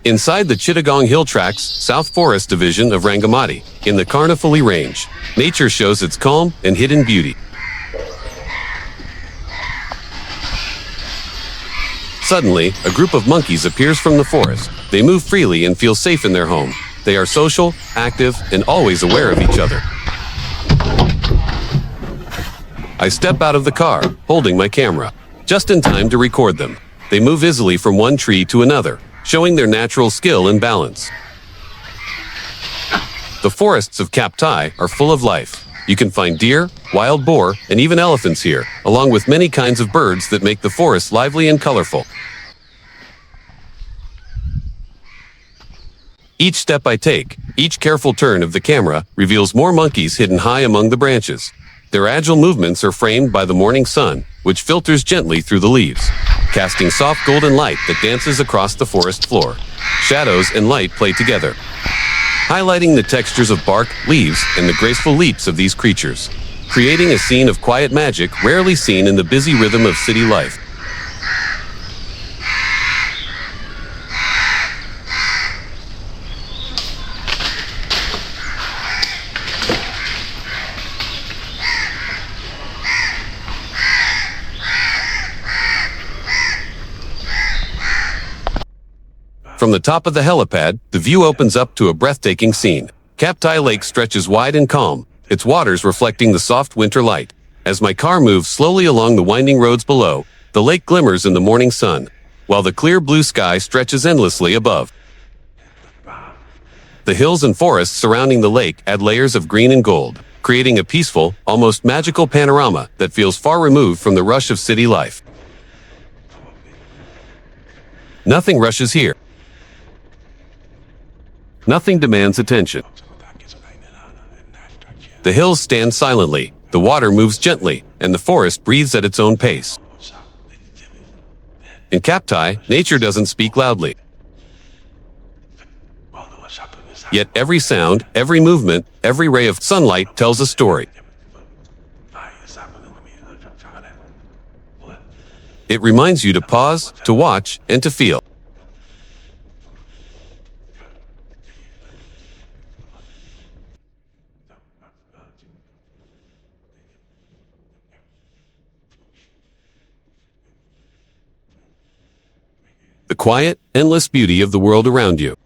Inside the Chittagong Hill Tracts, South Forest Division of Rangamati, in the Karnaphuli Range, nature shows its calm and hidden beauty. Suddenly, a group of monkeys appears from the forest. They move freely and feel safe in their home. They are social, active, and always aware of each other. I step out of the car, holding my camera, just in time to record them. They move easily from one tree to another, showing their natural skill and balance. The forests of Kaptai are full of life. You can find deer, wild boar, and even elephants here, along with many kinds of birds that make the forest lively and colorful. Each step I take, each careful turn of the camera, reveals more monkeys hidden high among the branches. Their agile movements are framed by the morning sun, which filters gently through the leaves, casting soft golden light that dances across the forest floor. Shadows and light play together, highlighting the textures of bark, leaves, and the graceful leaps of these creatures, creating a scene of quiet magic rarely seen in the busy rhythm of city life. From the top of the helipad, the view opens up to a breathtaking scene. Kaptai Lake stretches wide and calm, its waters reflecting the soft winter light. As my car moves slowly along the winding roads below, the lake glimmers in the morning sun, while the clear blue sky stretches endlessly above. The hills and forests surrounding the lake add layers of green and gold, creating a peaceful, almost magical panorama that feels far removed from the rush of city life. Nothing rushes here. Nothing demands attention. The hills stand silently, the water moves gently, and the forest breathes at its own pace. In Kaptai, nature doesn't speak loudly. Yet every sound, every movement, every ray of sunlight tells a story. It reminds you to pause, to watch, and to feel. The quiet, endless beauty of the world around you.